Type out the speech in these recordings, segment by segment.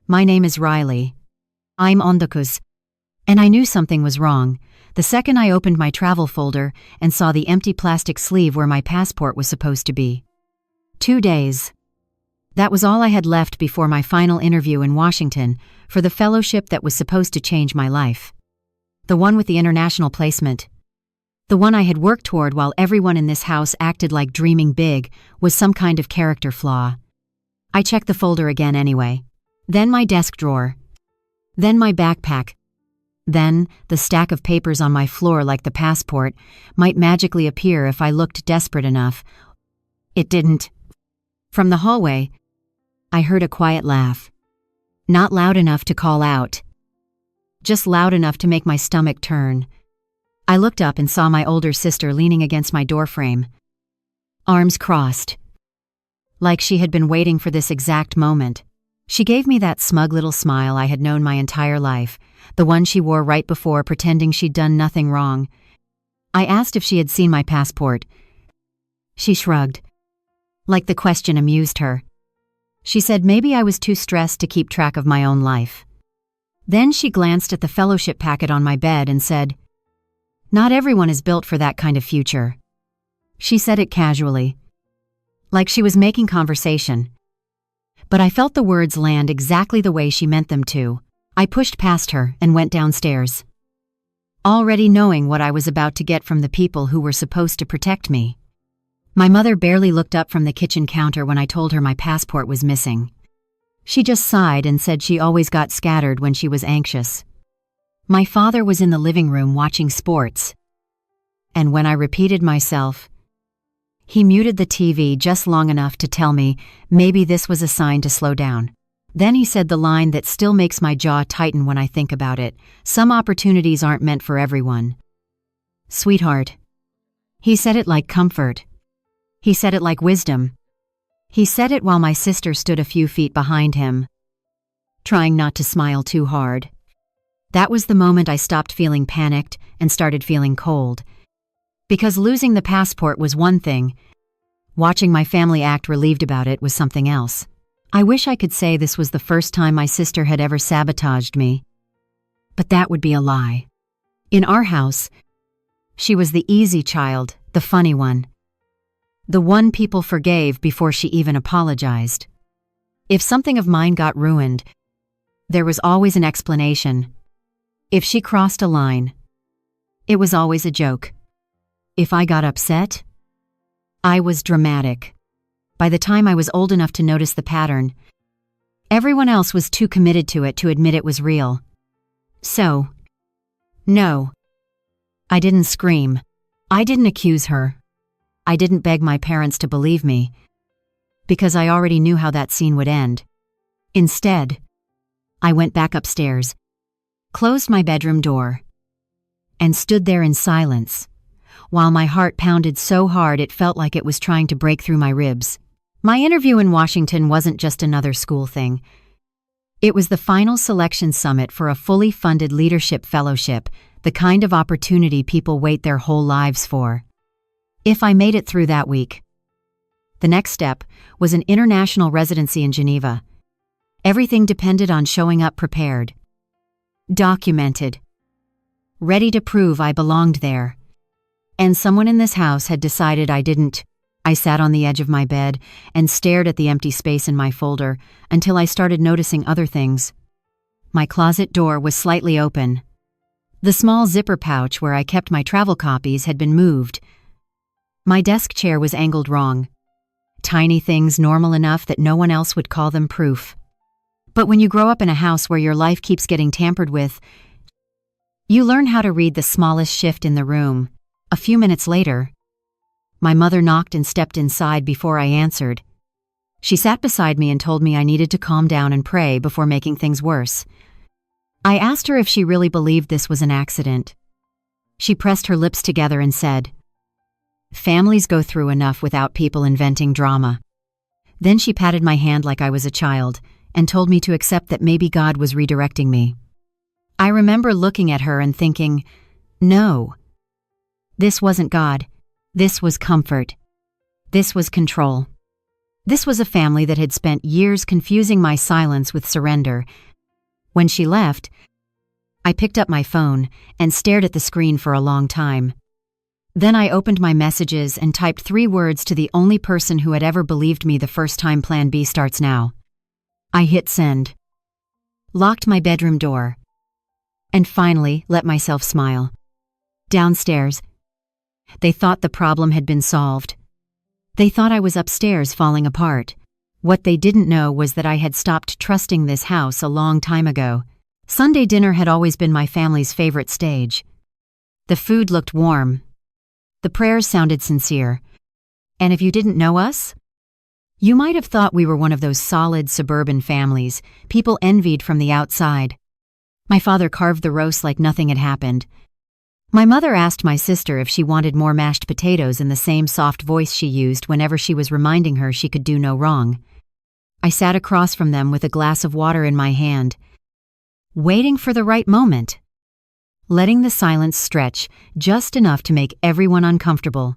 My name is Riley. I'm on the cruise. And I knew something was wrong the second I opened my travel folder and saw the empty plastic sleeve where my passport was supposed to be. 2 days. That was all I had left before my final interview in Washington for the fellowship that was supposed to change my life. The one with the international placement. The one I had worked toward while everyone in this house acted like dreaming big was some kind of character flaw. I checked the folder again anyway. Then my desk drawer. Then my backpack. Then, the stack of papers on my floor like the passport might magically appear if I looked desperate enough. It didn't. From the hallway, I heard a quiet laugh. Not loud enough to call out. Just loud enough to make my stomach turn. I looked up and saw my older sister leaning against my doorframe. Arms crossed. Like she had been waiting for this exact moment. She gave me that smug little smile I had known my entire life, the one she wore right before pretending she'd done nothing wrong. I asked if she had seen my passport. She shrugged. Like the question amused her. She said maybe I was too stressed to keep track of my own life. Then she glanced at the fellowship packet on my bed and said, "Not everyone is built for that kind of future." She said it casually, like she was making conversation. But I felt the words land exactly the way she meant them to. I pushed past her and went downstairs, already knowing what I was about to get from the people who were supposed to protect me. My mother barely looked up from the kitchen counter when I told her my passport was missing. She just sighed and said she always got scattered when she was anxious. My father was in the living room watching sports. And when I repeated myself, he muted the TV just long enough to tell me maybe this was a sign to slow down. Then he said the line that still makes my jaw tighten when I think about it. Some opportunities aren't meant for everyone. Sweetheart. He said it like comfort. He said it like wisdom. He said it while my sister stood a few feet behind him, trying not to smile too hard. That was the moment I stopped feeling panicked and started feeling cold. Because losing the passport was one thing, watching my family act relieved about it was something else. I wish I could say this was the first time my sister had ever sabotaged me. But that would be a lie. In our house, she was the easy child, the funny one. The one people forgave before she even apologized. If something of mine got ruined, there was always an explanation. If she crossed a line, it was always a joke. If I got upset, I was dramatic. By the time I was old enough to notice the pattern, everyone else was too committed to it to admit it was real. So, no. I didn't scream. I didn't accuse her. I didn't beg my parents to believe me, because I already knew how that scene would end. Instead, I went back upstairs, closed my bedroom door, and stood there in silence, while my heart pounded so hard it felt like it was trying to break through my ribs. My interview in Washington wasn't just another school thing. It was the final selection summit for a fully funded leadership fellowship, the kind of opportunity people wait their whole lives for. If I made it through that week, the next step was an international residency in Geneva. Everything depended on showing up prepared, documented, ready to prove I belonged there. And someone in this house had decided I didn't. I sat on the edge of my bed and stared at the empty space in my folder until I started noticing other things. My closet door was slightly open. The small zipper pouch where I kept my travel copies had been moved. My desk chair was angled wrong. Tiny things normal enough that no one else would call them proof. But when you grow up in a house where your life keeps getting tampered with, you learn how to read the smallest shift in the room. A few minutes later, my mother knocked and stepped inside before I answered. She sat beside me and told me I needed to calm down and pray before making things worse. I asked her if she really believed this was an accident. She pressed her lips together and said, "Families go through enough without people inventing drama." Then she patted my hand like I was a child and told me to accept that maybe God was redirecting me. I remember looking at her and thinking, no. This wasn't God. This was comfort. This was control. This was a family that had spent years confusing my silence with surrender. When she left, I picked up my phone and stared at the screen for a long time. Then I opened my messages and typed 3 words to the only person who had ever believed me the first time Plan B starts now. I hit send, locked my bedroom door, and finally let myself smile. Downstairs, they thought the problem had been solved. They thought I was upstairs falling apart. What they didn't know was that I had stopped trusting this house a long time ago. Sunday dinner had always been my family's favorite stage. The food looked warm. The prayers sounded sincere. And if you didn't know us, you might have thought we were one of those solid suburban families people envied from the outside. My father carved the roast like nothing had happened. My mother asked my sister if she wanted more mashed potatoes in the same soft voice she used whenever she was reminding her she could do no wrong. I sat across from them with a glass of water in my hand, waiting for the right moment, letting the silence stretch just enough to make everyone uncomfortable.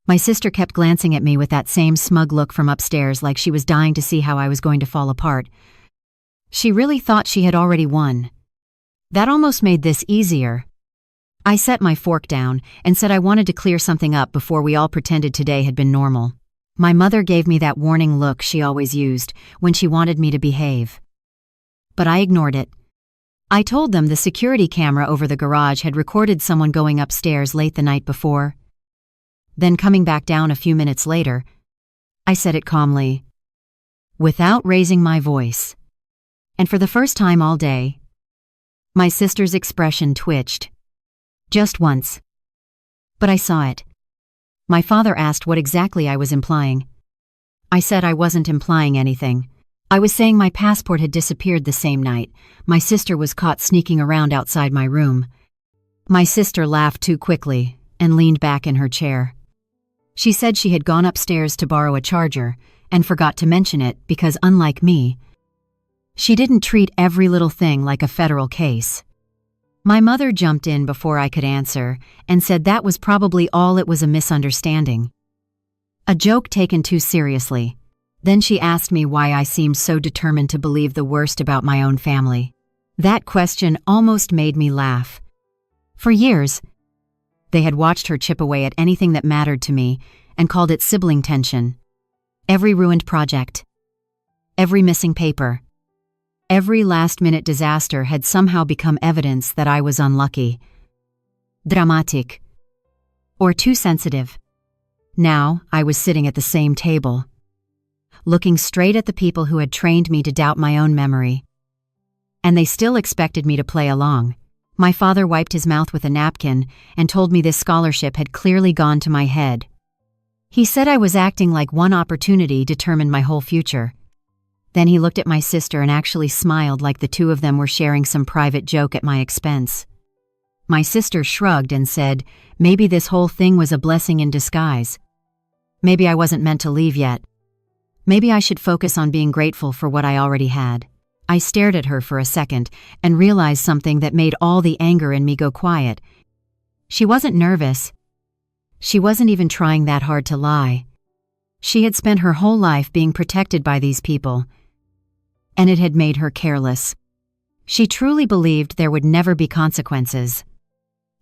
My sister kept glancing at me with that same smug look from upstairs, like she was dying to see how I was going to fall apart. She really thought she had already won. That almost made this easier. I set my fork down and said I wanted to clear something up before we all pretended today had been normal. My mother gave me that warning look she always used when she wanted me to behave. But I ignored it. I told them the security camera over the garage had recorded someone going upstairs late the night before. Then coming back down a few minutes later, I said it calmly, without raising my voice. And for the first time all day, my sister's expression twitched. Just once. But I saw it. My father asked what exactly I was implying. I said I wasn't implying anything. I was saying my passport had disappeared the same night. My sister was caught sneaking around outside my room. My sister laughed too quickly and leaned back in her chair. She said she had gone upstairs to borrow a charger and forgot to mention it because, unlike me, she didn't treat every little thing like a federal case. My mother jumped in before I could answer and said that was probably all it was, a misunderstanding. A joke taken too seriously. Then she asked me why I seemed so determined to believe the worst about my own family. That question almost made me laugh. For years, they had watched her chip away at anything that mattered to me and called it sibling tension. Every ruined project, every missing paper, every last-minute disaster had somehow become evidence that I was unlucky, dramatic, or too sensitive. Now I was sitting at the same table, looking straight at the people who had trained me to doubt my own memory. And they still expected me to play along. My father wiped his mouth with a napkin and told me this scholarship had clearly gone to my head. He said I was acting like one opportunity determined my whole future. Then he looked at my sister and actually smiled, like the two of them were sharing some private joke at my expense. My sister shrugged and said, maybe this whole thing was a blessing in disguise. Maybe I wasn't meant to leave yet. Maybe I should focus on being grateful for what I already had. I stared at her for a second and realized something that made all the anger in me go quiet. She wasn't nervous. She wasn't even trying that hard to lie. She had spent her whole life being protected by these people, and it had made her careless. She truly believed there would never be consequences.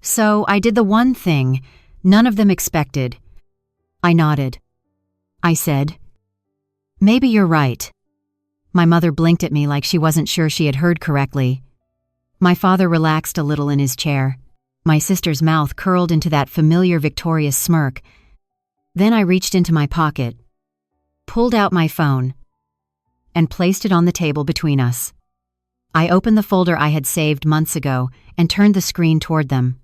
So I did the one thing none of them expected. I nodded. I said, maybe you're right. My mother blinked at me like she wasn't sure she had heard correctly. My father relaxed a little in his chair. My sister's mouth curled into that familiar victorious smirk. Then I reached into my pocket, pulled out my phone, and placed it on the table between us. I opened the folder I had saved months ago and turned the screen toward them.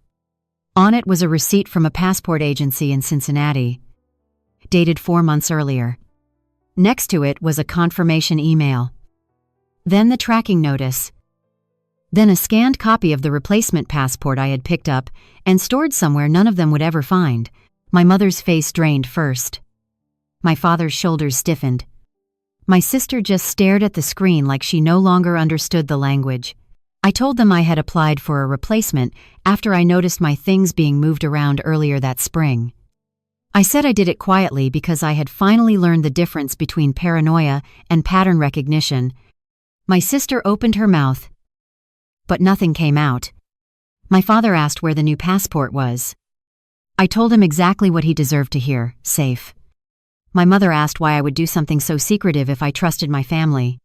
On it was a receipt from a passport agency in Cincinnati, dated 4 months earlier. Next to it was a confirmation email. Then the tracking notice. Then a scanned copy of the replacement passport I had picked up and stored somewhere none of them would ever find. My mother's face drained first. My father's shoulders stiffened. My sister just stared at the screen like she no longer understood the language. I told them I had applied for a replacement after I noticed my things being moved around earlier that spring. I said I did it quietly because I had finally learned the difference between paranoia and pattern recognition. My sister opened her mouth, but nothing came out. My father asked where the new passport was. I told him exactly what he deserved to hear: safe. My mother asked why I would do something so secretive if I trusted my family.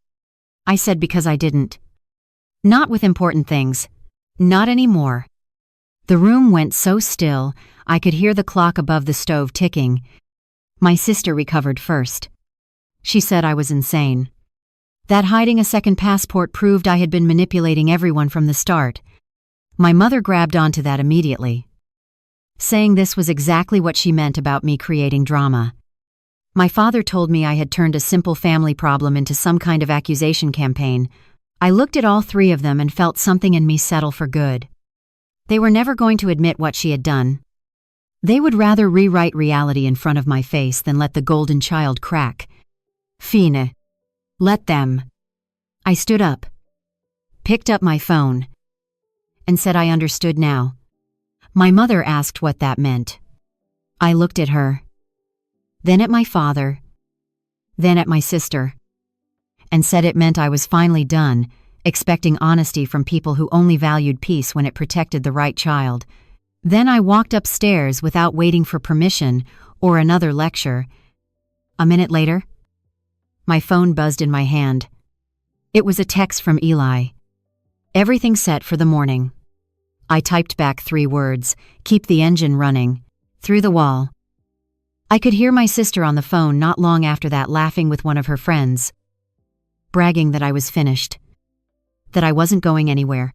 I said because I didn't. Not with important things. Not anymore. The room went so still, I could hear the clock above the stove ticking. My sister recovered first. She said I was insane. That hiding a second passport proved I had been manipulating everyone from the start. My mother grabbed onto that immediately, saying this was exactly what she meant about me creating drama. My father told me I had turned a simple family problem into some kind of accusation campaign. I looked at all three of them and felt something in me settle for good. They were never going to admit what she had done. They would rather rewrite reality in front of my face than let the golden child crack. Fine. Let them. I stood up, picked up my phone, and said I understood now. My mother asked what that meant. I looked at her, then at my father, then at my sister, and said it meant I was finally done, expecting honesty from people who only valued peace when it protected the right child. Then I walked upstairs without waiting for permission or another lecture. A minute later, my phone buzzed in my hand. It was a text from Eli. Everything set for the morning. I typed back 3 words: keep the engine running, through the wall. I could hear my sister on the phone not long after that laughing with one of her friends, bragging that I was finished, that I wasn't going anywhere,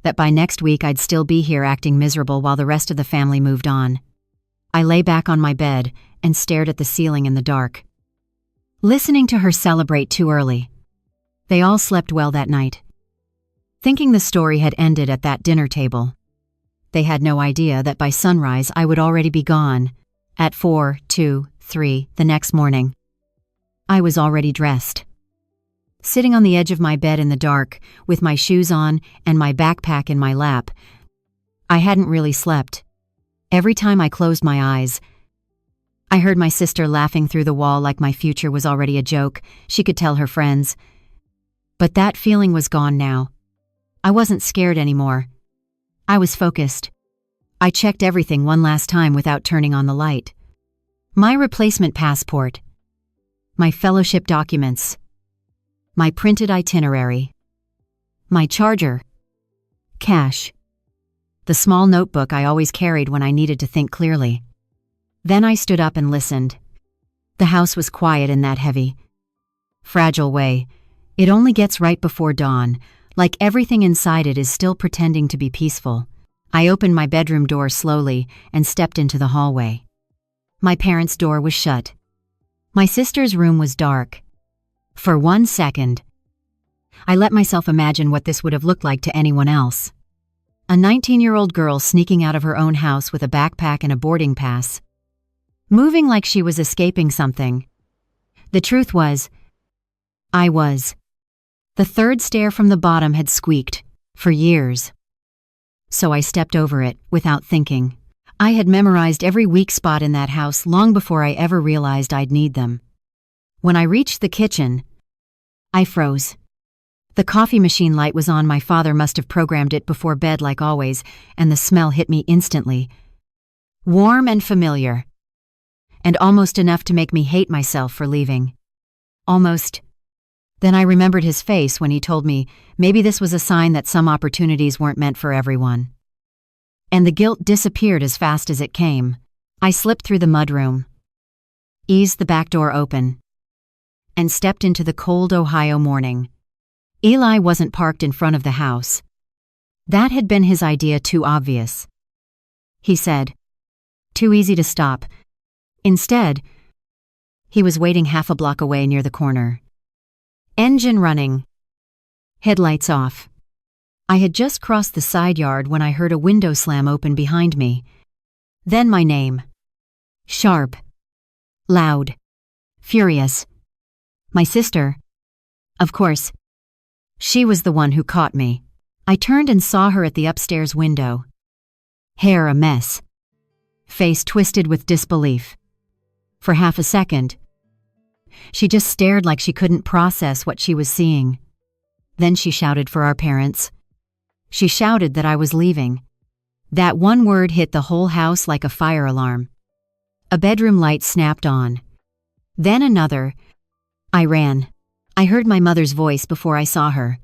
that by next week I'd still be here acting miserable while the rest of the family moved on. I lay back on my bed and stared at the ceiling in the dark, listening to her celebrate too early. They all slept well that night, thinking the story had ended at that dinner table. They had no idea that by sunrise I would already be gone. At 4, 2, 3 the next morning, I was already dressed, sitting on the edge of my bed in the dark, with my shoes on and my backpack in my lap. I hadn't really slept. Every time I closed my eyes, I heard my sister laughing through the wall like my future was already a joke she could tell her friends. But that feeling was gone now. I wasn't scared anymore. I was focused. I checked everything one last time without turning on the light. My replacement passport, my fellowship documents, my printed itinerary, my charger, cash, the small notebook I always carried when I needed to think clearly. Then I stood up and listened. The house was quiet in that heavy, fragile way. It only gets right before dawn, like everything inside it is still pretending to be peaceful. I opened my bedroom door slowly and stepped into the hallway. My parents' door was shut. My sister's room was dark. For 1 second, I let myself imagine what this would have looked like to anyone else. A 19-year-old girl sneaking out of her own house with a backpack and a boarding pass, moving like she was escaping something. The truth was, I was. The third stair from the bottom had squeaked, for years. So I stepped over it, without thinking. I had memorized every weak spot in that house long before I ever realized I'd need them. When I reached the kitchen, I froze. The coffee machine light was on. My father must have programmed it before bed like always, and the smell hit me instantly. Warm and familiar. And almost enough to make me hate myself for leaving. Almost. Then I remembered his face when he told me maybe this was a sign that some opportunities weren't meant for everyone. And the guilt disappeared as fast as it came. I slipped through the mudroom, eased the back door open, and stepped into the cold Ohio morning. Eli wasn't parked in front of the house. That had been his idea, too obvious. He said, too easy to stop. Instead, he was waiting half a block away near the corner. Engine running. Headlights off. I had just crossed the side yard when I heard a window slam open behind me. Then my name. Sharp. Loud. Furious. My sister. Of course. She was the one who caught me. I turned and saw her at the upstairs window. Hair a mess. face twisted with disbelief. For half a second, she just stared like she couldn't process what she was seeing. Then she shouted for our parents. She shouted that I was leaving. That one word hit the whole house like a fire alarm. A bedroom light snapped on. Then another. I ran. I heard my mother's voice before I saw her.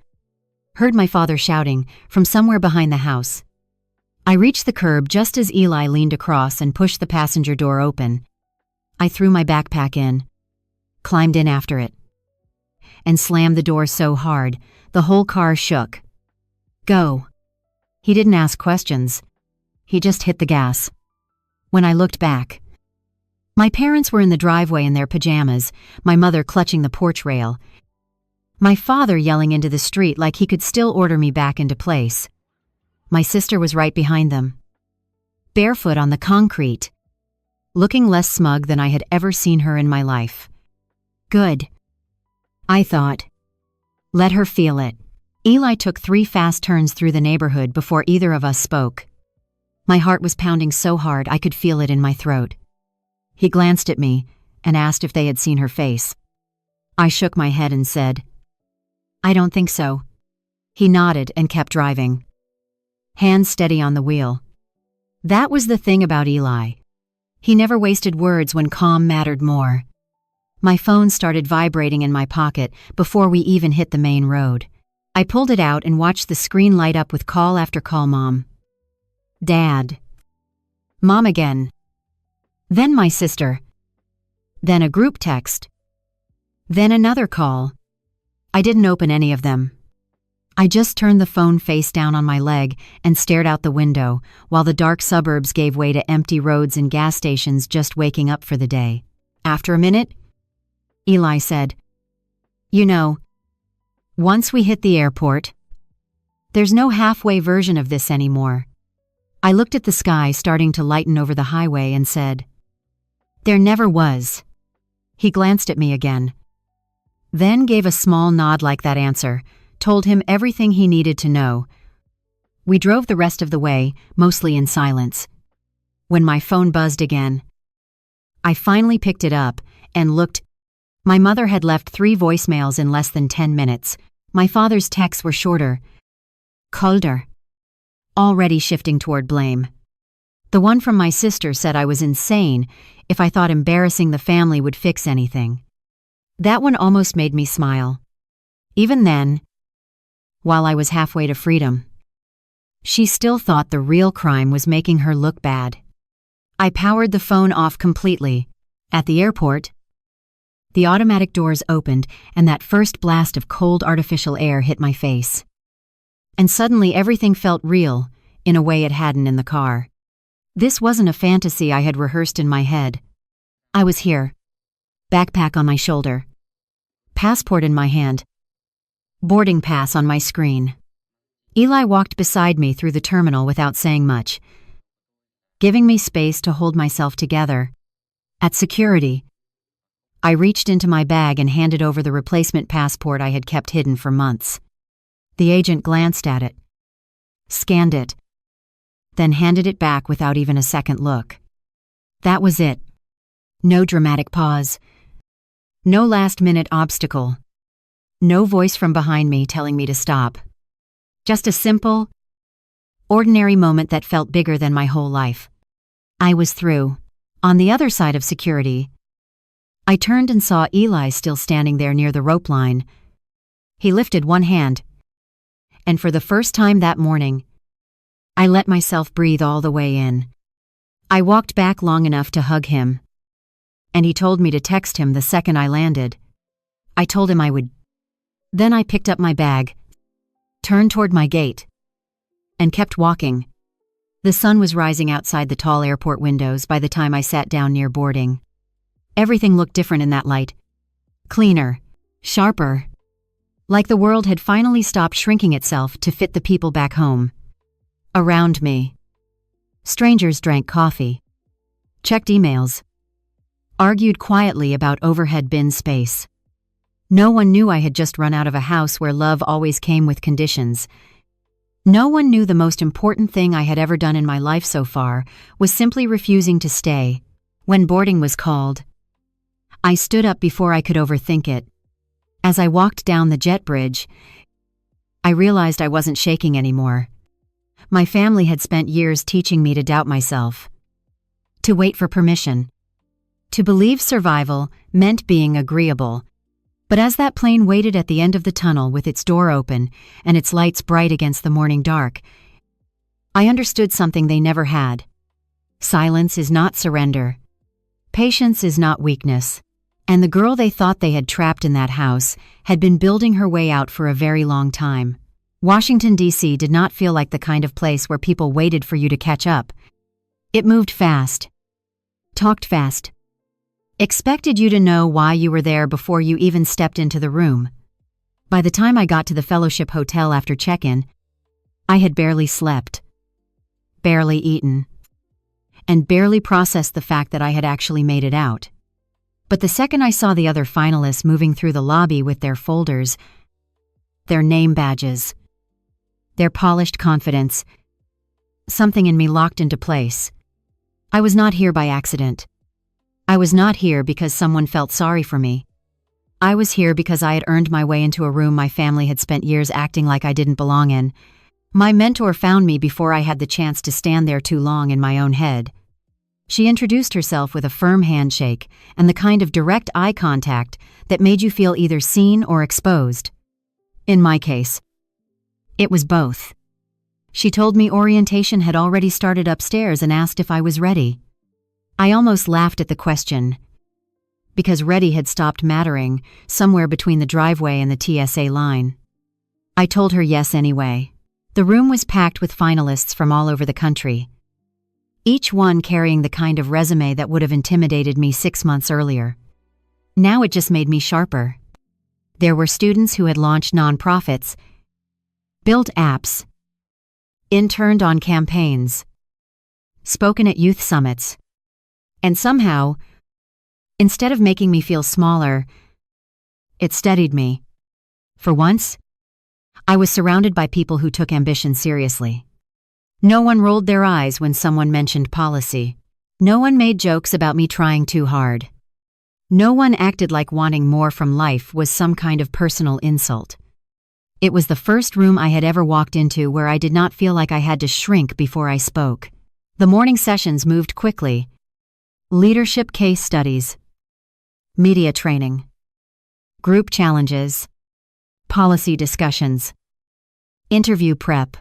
Heard my father shouting from somewhere behind the house. I reached the curb just as Eli leaned across and pushed the passenger door open. I threw my backpack in, climbed in after it, and slammed the door so hard, the whole car shook. Go. He didn't ask questions. He just hit the gas. When I looked back, my parents were in the driveway in their pajamas, my mother clutching the porch rail, my father yelling into the street like he could still order me back into place. My sister was right behind them, barefoot on the concrete, looking less smug than I had ever seen her in my life. Good, I thought. Let her feel it. Eli took 3 fast turns through the neighborhood before either of us spoke. My heart was pounding so hard I could feel it in my throat. He glanced at me and asked if they had seen her face. I shook my head and said, I don't think so. He nodded and kept driving, hands steady on the wheel. That was the thing about Eli. He never wasted words when calm mattered more. My phone started vibrating in my pocket before we even hit the main road. I pulled it out and watched the screen light up with call after call. Mom. Dad. Mom again. Then my sister. Then a group text. Then another call. I didn't open any of them. I just turned the phone face down on my leg and stared out the window while the dark suburbs gave way to empty roads and gas stations just waking up for the day. After a minute, Eli said, You know, once we hit the airport, there's no halfway version of this anymore. I looked at the sky starting to lighten over the highway and said, There never was. He glanced at me again, then gave a small nod like that answer told him everything he needed to know. We drove the rest of the way, mostly in silence. When my phone buzzed again, I finally picked it up and looked. My mother had left 3 voicemails in less than 10 minutes. My father's texts were shorter, colder, already shifting toward blame. The one from my sister said I was insane if I thought embarrassing the family would fix anything. That one almost made me smile. Even then, while I was halfway to freedom, she still thought the real crime was making her look bad. I powered the phone off completely. At the airport, the automatic doors opened and that first blast of cold artificial air hit my face. And suddenly everything felt real, in a way it hadn't in the car. This wasn't a fantasy I had rehearsed in my head. I was here, backpack on my shoulder, passport in my hand, boarding pass on my screen. Eli walked beside me through the terminal without saying much, giving me space to hold myself together. At security, I reached into my bag and handed over the replacement passport I had kept hidden for months. The agent glanced at it, scanned it, then handed it back without even a second look. That was it. No dramatic pause. No last-minute obstacle. No voice from behind me telling me to stop. Just a simple, ordinary moment that felt bigger than my whole life. I was through. On the other side of security, I turned and saw Eli still standing there near the rope line. He lifted one hand, and for the first time that morning, I let myself breathe all the way in. I walked back long enough to hug him, and he told me to text him the second I landed. I told him I would. Then I picked up my bag, turned toward my gate, and kept walking. The sun was rising outside the tall airport windows by the time I sat down near boarding. Everything looked different in that light. Cleaner, sharper. Like the world had finally stopped shrinking itself to fit the people back home. Around me, strangers drank coffee, checked emails, argued quietly about overhead bin space. No one knew I had just run out of a house where love always came with conditions. No one knew the most important thing I had ever done in my life so far was simply refusing to stay. When boarding was called, I stood up before I could overthink it. As I walked down the jet bridge, I realized I wasn't shaking anymore. My family had spent years teaching me to doubt myself, to wait for permission, to believe survival meant being agreeable. But as that plane waited at the end of the tunnel with its door open and its lights bright against the morning dark, I understood something they never had. Silence is not surrender. Patience is not weakness. And the girl they thought they had trapped in that house had been building her way out for a very long time. Washington, D.C. did not feel like the kind of place where people waited for you to catch up. It moved fast, talked fast, expected you to know why you were there before you even stepped into the room. By the time I got to the Fellowship Hotel after check-in, I had barely slept, barely eaten, and barely processed the fact that I had actually made it out. But the second I saw the other finalists moving through the lobby with their folders, their name badges, their polished confidence, something in me locked into place. I was not here by accident. I was not here because someone felt sorry for me. I was here because I had earned my way into a room my family had spent years acting like I didn't belong in. My mentor found me before I had the chance to stand there too long in my own head. She introduced herself with a firm handshake and the kind of direct eye contact that made you feel either seen or exposed. In my case, it was both. She told me orientation had already started upstairs and asked if I was ready. I almost laughed at the question, because ready had stopped mattering somewhere between the driveway and the TSA line. I told her yes anyway. The room was packed with finalists from all over the country, each one carrying the kind of resume that would have intimidated me 6 months earlier. Now it just made me sharper. There were students who had launched nonprofits, built apps, interned on campaigns, spoken at youth summits, and somehow, instead of making me feel smaller, it steadied me. For once, I was surrounded by people who took ambition seriously. No one rolled their eyes when someone mentioned policy. No one made jokes about me trying too hard. No one acted like wanting more from life was some kind of personal insult. It was the first room I had ever walked into where I did not feel like I had to shrink before I spoke. The morning sessions moved quickly. Leadership case studies, media training, group challenges, policy discussions, interview prep.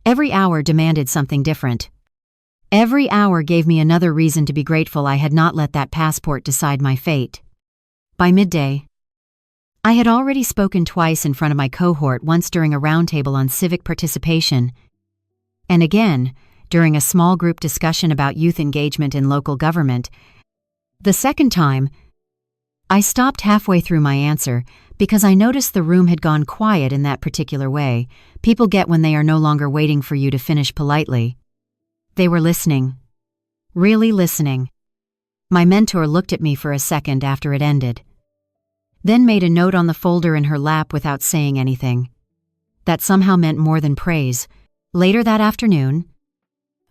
Every hour demanded something different. Every hour gave me another reason to be grateful I had not let that passport decide my fate. By midday, I had already spoken twice in front of my cohort, once during a roundtable on civic participation, and again during a small group discussion about youth engagement in local government. The second time, I stopped halfway through my answer because I noticed the room had gone quiet in that particular way people get when they are no longer waiting for you to finish politely. They were listening. Really listening. My mentor looked at me for a second after it ended, then made a note on the folder in her lap without saying anything. That somehow meant more than praise. Later that afternoon,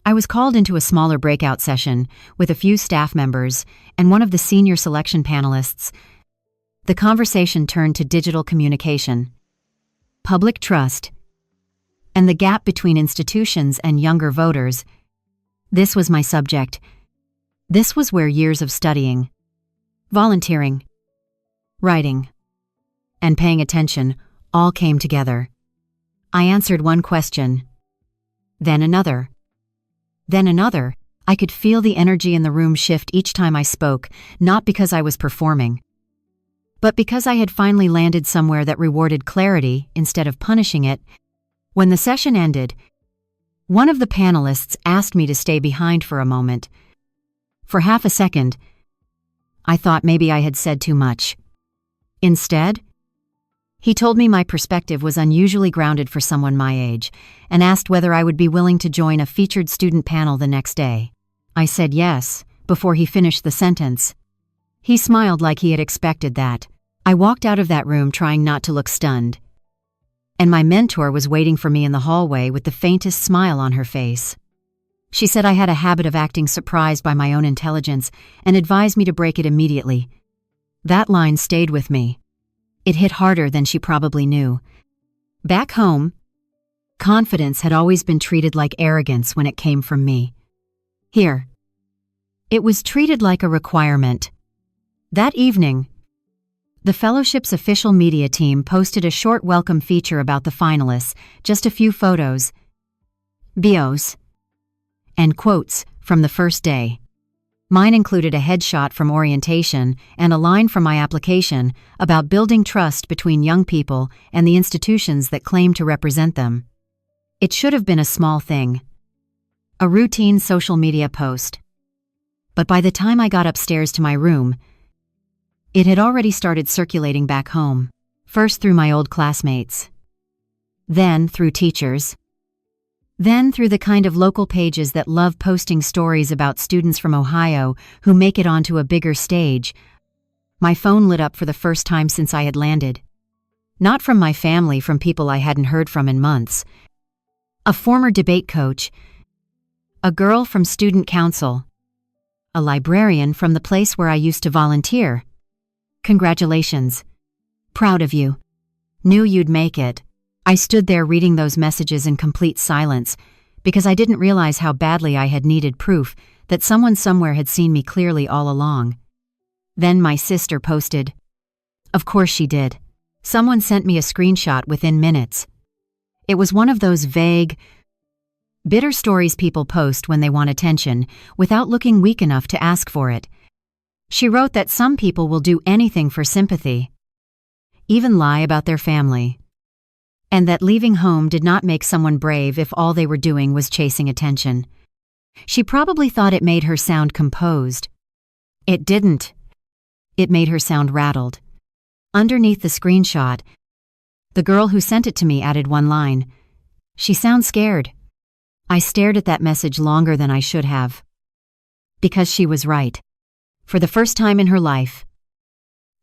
I was called into a smaller breakout session with a few staff members and one of the senior selection panelists. The conversation turned to digital communication, public trust, and the gap between institutions and younger voters. This was my subject. This was where years of studying, volunteering, writing, and paying attention all came together. I answered one question, then another. Then another. I could feel the energy in the room shift each time I spoke, not because I was performing, but because I had finally landed somewhere that rewarded clarity instead of punishing it. When the session ended, one of the panelists asked me to stay behind for a moment. For half a second, I thought maybe I had said too much. Instead, he told me my perspective was unusually grounded for someone my age and asked whether I would be willing to join a featured student panel the next day. I said yes, before he finished the sentence. He smiled like he had expected that. I walked out of that room trying not to look stunned. and my mentor was waiting for me in the hallway with the faintest smile on her face. She said I had a habit of acting surprised by my own intelligence and advised me to break it immediately. That line stayed with me. It hit harder than she probably knew. Back home, confidence had always been treated like arrogance when it came from me. Here, it was treated like a requirement. That evening, the fellowship's official media team posted a short welcome feature about the finalists, just a few photos, bios, and quotes from the first day. Mine included a headshot from orientation and a line from my application about building trust between young people and the institutions that claim to represent them. It should have been a small thing, a routine social media post. But by the time I got upstairs to my room, it had already started circulating back home, first through my old classmates, then through teachers, then through the kind of local pages that love posting stories about students from Ohio who make it onto a bigger stage. My phone lit up for the first time since I had landed. Not from my family, from people I hadn't heard from in months. A former debate coach, a girl from student council, a librarian from the place where I used to volunteer. Congratulations. Proud of you. Knew you'd make it. I stood there reading those messages in complete silence because I didn't realize how badly I had needed proof that someone somewhere had seen me clearly all along. Then my sister posted. Of course she did. Someone sent me a screenshot within minutes. It was one of those vague, bitter stories people post when they want attention without looking weak enough to ask for it. She wrote that some people will do anything for sympathy, even lie about their family, and that leaving home did not make someone brave if all they were doing was chasing attention. She probably thought it made her sound composed. It didn't. It made her sound rattled. Underneath the screenshot, the girl who sent it to me added one line. She sounds scared. I stared at that message longer than I should have. Because she was right. For the first time in her life,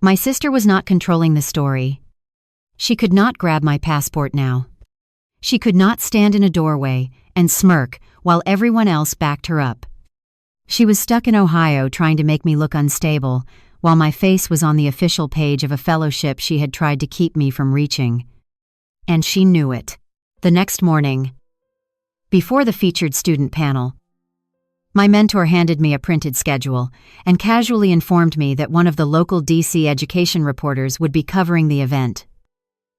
my sister was not controlling the story. She could not grab my passport now. She could not stand in a doorway and smirk while everyone else backed her up. She was stuck in Ohio trying to make me look unstable, while my face was on the official page of a fellowship she had tried to keep me from reaching. And she knew it. The next morning, before the featured student panel, my mentor handed me a printed schedule and casually informed me that one of the local DC education reporters would be covering the event.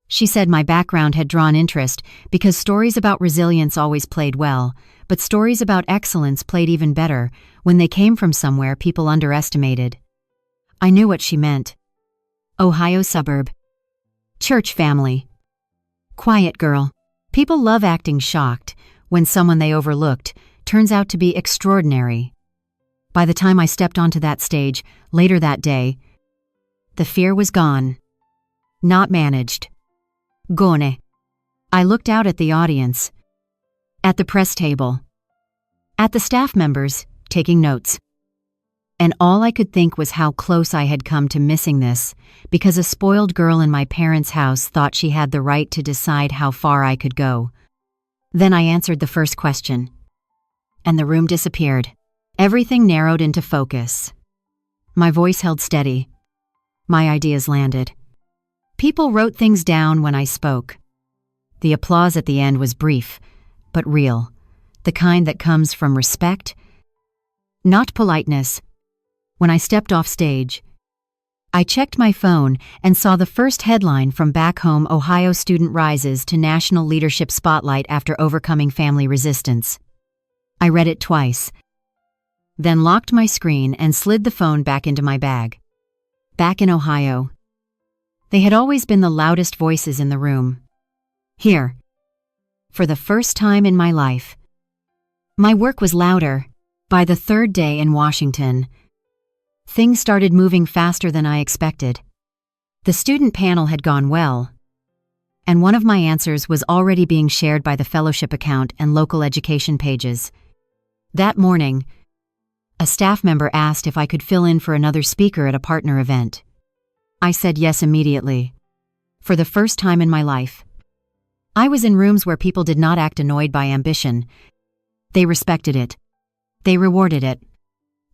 She said my background had drawn interest because stories about resilience always played well, but stories about excellence played even better when they came from somewhere people underestimated. I knew what she meant. Ohio suburb. Church family. Quiet girl. People love acting shocked when someone they overlooked turns out to be extraordinary. By the time I stepped onto that stage, later that day, the fear was gone. Not managed. Gone. I looked out at the audience, at the press table, at the staff members taking notes. And all I could think was how close I had come to missing this, because a spoiled girl in my parents' house thought she had the right to decide how far I could go. Then I answered the first question, and the room disappeared. Everything narrowed into focus. My voice held steady. My ideas landed. People wrote things down when I spoke. The applause at the end was brief, but real, the kind that comes from respect, not politeness. When I stepped off stage, I checked my phone and saw the first headline from back home: Ohio student rises to national leadership spotlight after overcoming family resistance. I read it twice, then locked my screen and slid the phone back into my bag. Back in Ohio, they had always been the loudest voices in the room. Here, for the first time in my life, my work was louder. By the third day in Washington, things started moving faster than I expected. The student panel had gone well, and one of my answers was already being shared by the fellowship account and local education pages. That morning, a staff member asked if I could fill in for another speaker at a partner event. I said yes immediately. For the first time in my life, I was in rooms where people did not act annoyed by ambition. They respected it. They rewarded it.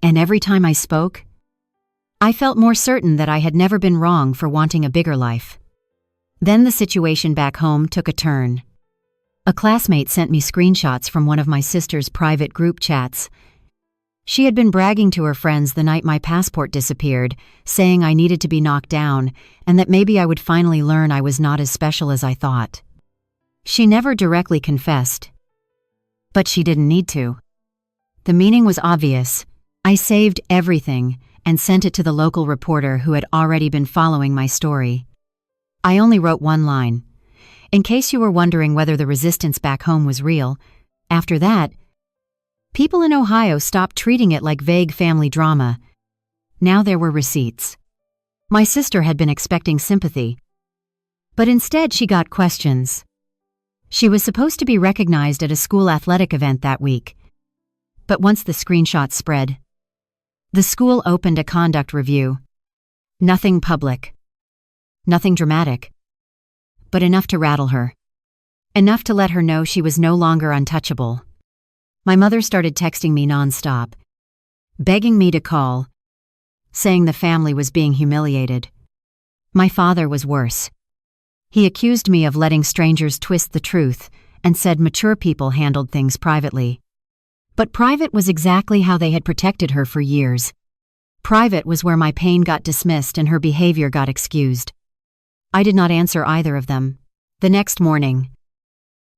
And every time I spoke, I felt more certain that I had never been wrong for wanting a bigger life. Then the situation back home took a turn. A classmate sent me screenshots from one of my sister's private group chats. She had been bragging to her friends the night my passport disappeared, saying I needed to be knocked down and that maybe I would finally learn I was not as special as I thought. She never directly confessed, but she didn't need to. The meaning was obvious. I saved everything and sent it to the local reporter who had already been following my story. I only wrote one line. In case you were wondering whether the resistance back home was real, after that, people in Ohio stopped treating it like vague family drama. Now there were receipts. My sister had been expecting sympathy, but instead she got questions. She was supposed to be recognized at a school athletic event that week, but once the screenshots spread, the school opened a conduct review. Nothing public. Nothing dramatic. But enough to rattle her. Enough to let her know she was no longer untouchable. My mother started texting me nonstop, begging me to call, saying the family was being humiliated. My father was worse. He accused me of letting strangers twist the truth and said mature people handled things privately. But private was exactly how they had protected her for years. Private was where my pain got dismissed and her behavior got excused. I did not answer either of them. The next morning,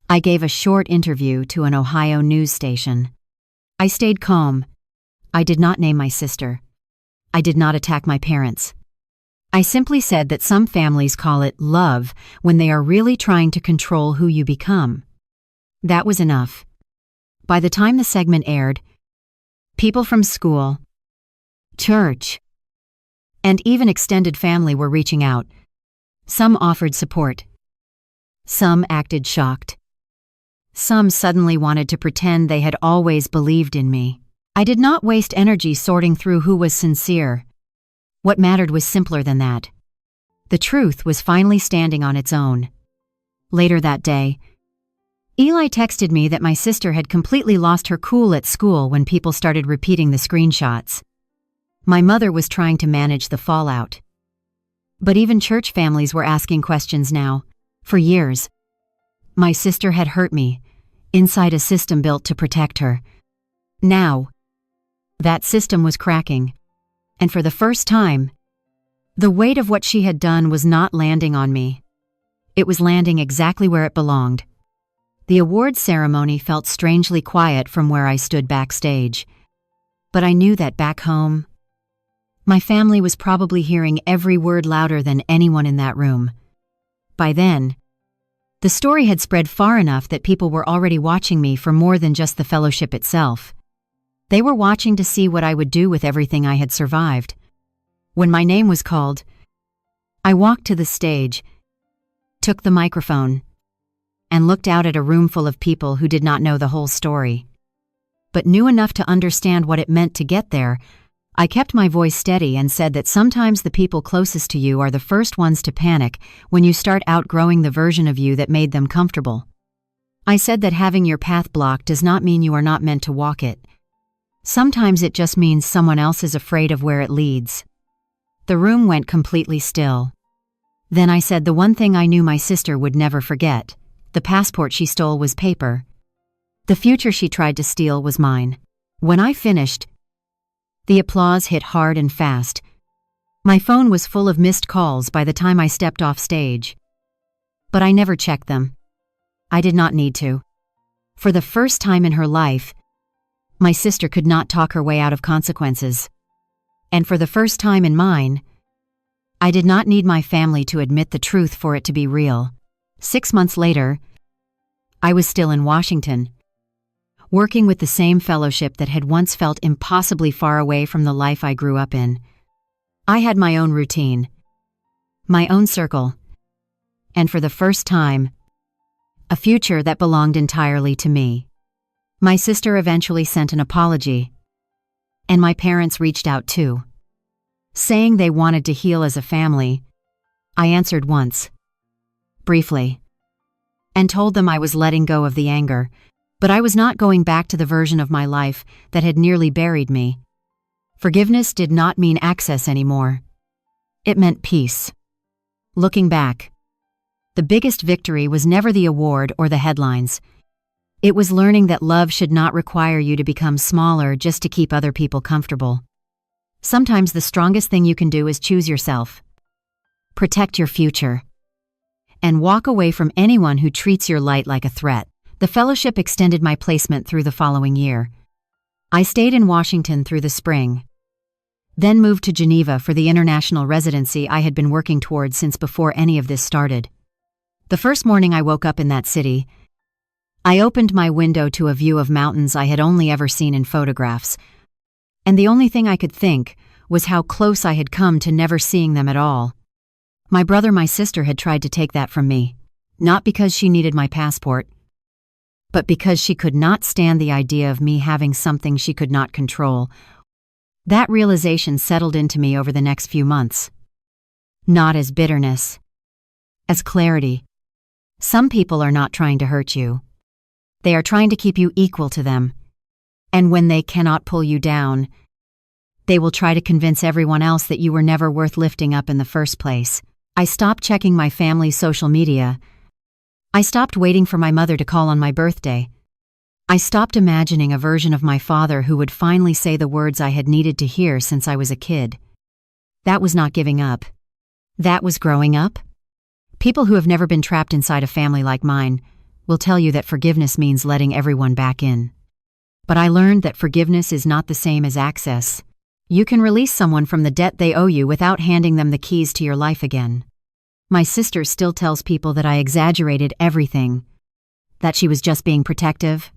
I gave a short interview to an Ohio news station. I stayed calm. I did not name my sister. I did not attack my parents. I simply said that some families call it love when they are really trying to control who you become. That was enough. By the time the segment aired, people from school, church, and even extended family were reaching out. Some offered support. Some acted shocked. Some suddenly wanted to pretend they had always believed in me. I did not waste energy sorting through who was sincere. What mattered was simpler than that. The truth was finally standing on its own. Later that day, Eli texted me that my sister had completely lost her cool at school when people started repeating the screenshots. My mother was trying to manage the fallout. But even church families were asking questions now. For years, my sister had hurt me, inside a system built to protect her. Now, that system was cracking, and for the first time, the weight of what she had done was not landing on me. It was landing exactly where it belonged. The awards ceremony felt strangely quiet from where I stood backstage, but I knew that back home, my family was probably hearing every word louder than anyone in that room. By then, the story had spread far enough that people were already watching me for more than just the fellowship itself. They were watching to see what I would do with everything I had survived. When my name was called, I walked to the stage, took the microphone, and looked out at a room full of people who did not know the whole story, but knew enough to understand what it meant to get there. I kept my voice steady and said that sometimes the people closest to you are the first ones to panic when you start outgrowing the version of you that made them comfortable. I said that having your path blocked does not mean you are not meant to walk it. Sometimes it just means someone else is afraid of where it leads. The room went completely still. Then I said the one thing I knew my sister would never forget. The passport she stole was paper. The future she tried to steal was mine. When I finished, the applause hit hard and fast. My phone was full of missed calls by the time I stepped off stage. But I never checked them. I did not need to. For the first time in her life, my sister could not talk her way out of consequences. And for the first time in mine, I did not need my family to admit the truth for it to be real. 6 months later, I was still in Washington, working with the same fellowship that had once felt impossibly far away from the life I grew up in. I had my own routine, my own circle, and for the first time, a future that belonged entirely to me. My sister eventually sent an apology, and my parents reached out too. Saying they wanted to heal as a family, I answered once, briefly. and told them I was letting go of the anger, but I was not going back to the version of my life that had nearly buried me. Forgiveness did not mean access anymore. It meant peace. Looking back, the biggest victory was never the award or the headlines. It was learning that love should not require you to become smaller just to keep other people comfortable. Sometimes the strongest thing you can do is choose yourself. Protect your future. And walk away from anyone who treats your light like a threat. The fellowship extended my placement through the following year. I stayed in Washington through the spring, then moved to Geneva for the international residency I had been working towards since before any of this started. The first morning I woke up in that city, I opened my window to a view of mountains I had only ever seen in photographs, and the only thing I could think was how close I had come to never seeing them at all. My sister had tried to take that from me, not because she needed my passport, but because she could not stand the idea of me having something she could not control. That realization settled into me over the next few months. Not as bitterness, as clarity. Some people are not trying to hurt you. They are trying to keep you equal to them. And when they cannot pull you down, they will try to convince everyone else that you were never worth lifting up in the first place. I stopped checking my family's social media. I stopped waiting for my mother to call on my birthday. I stopped imagining a version of my father who would finally say the words I had needed to hear since I was a kid. That was not giving up. That was growing up. People who have never been trapped inside a family like mine will tell you that forgiveness means letting everyone back in. But I learned that forgiveness is not the same as access. You can release someone from the debt they owe you without handing them the keys to your life again. My sister still tells people that I exaggerated everything, that she was just being protective,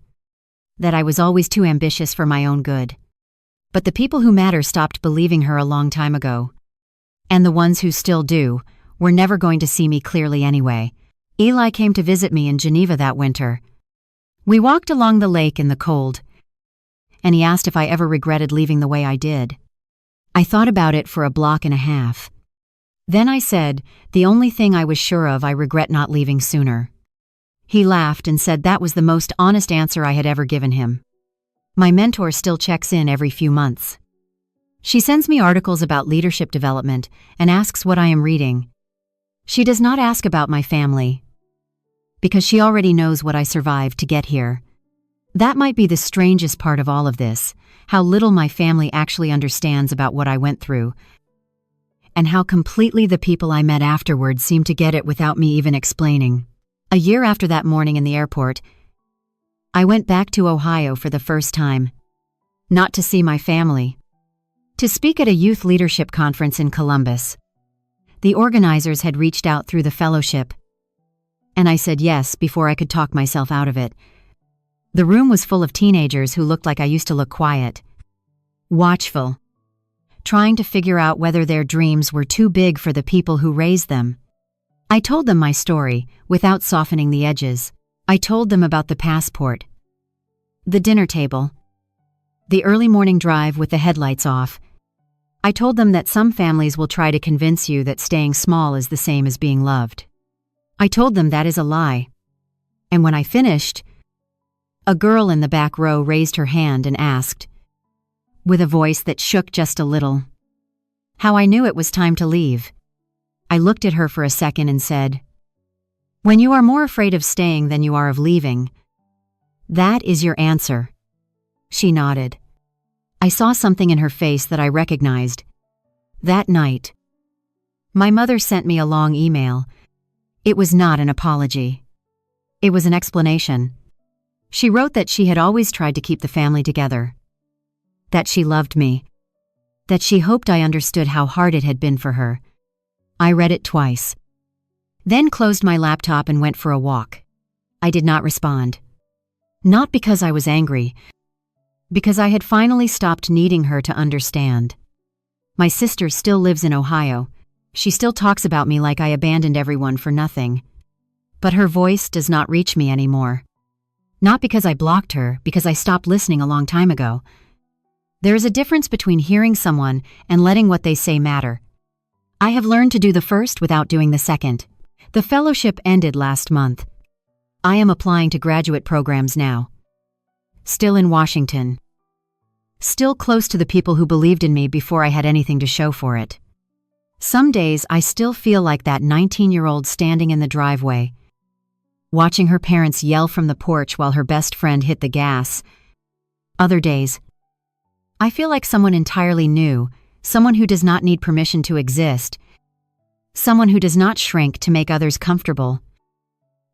that I was always too ambitious for my own good. But the people who matter stopped believing her a long time ago. And the ones who still do were never going to see me clearly anyway. Eli came to visit me in Geneva that winter. We walked along the lake in the cold, and he asked if I ever regretted leaving the way I did. I thought about it for a block and a half. Then I said, the only thing I was sure of, I regret not leaving sooner. He laughed and said that was the most honest answer I had ever given him. My mentor still checks in every few months. She sends me articles about leadership development and asks what I am reading. She does not ask about my family, because she already knows what I survived to get here. That might be the strangest part of all of this, how little my family actually understands about what I went through, and how completely the people I met afterward seemed to get it without me even explaining. A year after that morning in the airport, I went back to Ohio for the first time. Not to see my family. To speak at a youth leadership conference in Columbus. The organizers had reached out through the fellowship, and I said yes before I could talk myself out of it. The room was full of teenagers who looked like I used to look quiet, watchful, trying to figure out whether their dreams were too big for the people who raised them. I told them my story, without softening the edges. I told them about the passport, the dinner table, the early morning drive with the headlights off. I told them that some families will try to convince you that staying small is the same as being loved. I told them that is a lie. And when I finished, a girl in the back row raised her hand and asked, with a voice that shook just a little, how I knew it was time to leave. I looked at her for a second and said, when you are more afraid of staying than you are of leaving, that is your answer. She nodded. I saw something in her face that I recognized. That night, my mother sent me a long email. It was not an apology. It was an explanation. She wrote that she had always tried to keep the family together, that she loved me, that she hoped I understood how hard it had been for her. I read it twice, then closed my laptop and went for a walk. I did not respond. Not because I was angry, because I had finally stopped needing her to understand. My sister still lives in Ohio. She still talks about me like I abandoned everyone for nothing. But her voice does not reach me anymore. Not because I blocked her, because I stopped listening a long time ago. There is a difference between hearing someone and letting what they say matter. I have learned to do the first without doing the second. The fellowship ended last month. I am applying to graduate programs now. Still in Washington. Still close to the people who believed in me before I had anything to show for it. Some days I still feel like that 19-year-old standing in the driveway, watching her parents yell from the porch while her best friend hit the gas. Other days, I feel like someone entirely new, someone who does not need permission to exist, someone who does not shrink to make others comfortable,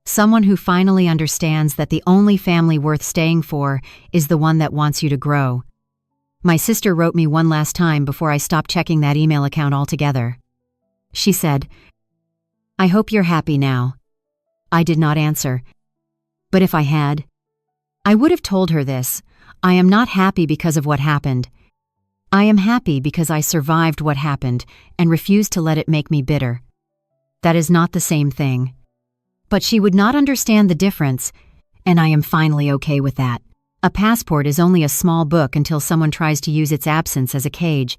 someone who finally understands that the only family worth staying for is the one that wants you to grow. My sister wrote me one last time before I stopped checking that email account altogether. She said, "I hope you're happy now." I did not answer. But if I had, I would have told her this. I am not happy because of what happened. I am happy because I survived what happened and refused to let it make me bitter. That is not the same thing. But she would not understand the difference, and I am finally okay with that. A passport is only a small book until someone tries to use its absence as a cage.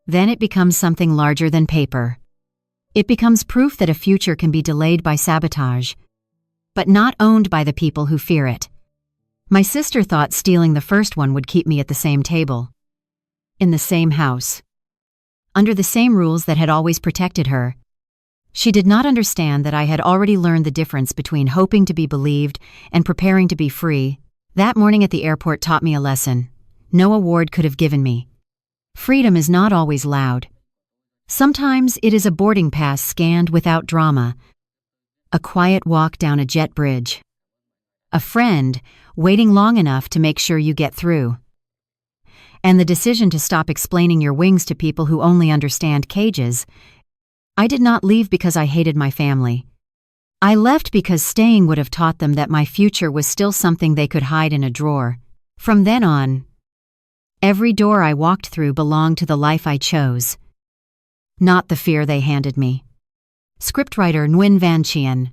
Then it becomes something larger than paper. It becomes proof that a future can be delayed by sabotage, but not owned by the people who fear it. My sister thought stealing the first one would keep me at the same table, in the same house, under the same rules that had always protected her. She did not understand that I had already learned the difference between hoping to be believed and preparing to be free. That morning at the airport taught me a lesson no award could have given me. Freedom is not always loud. Sometimes it is a boarding pass scanned without drama, a quiet walk down a jet bridge, a friend waiting long enough to make sure you get through, and the decision to stop explaining your wings to people who only understand cages. I did not leave because I hated my family. I left because staying would have taught them that my future was still something they could hide in a drawer. From then on, every door I walked through belonged to the life I chose, not the fear they handed me. Scriptwriter Nguyen Van Chien.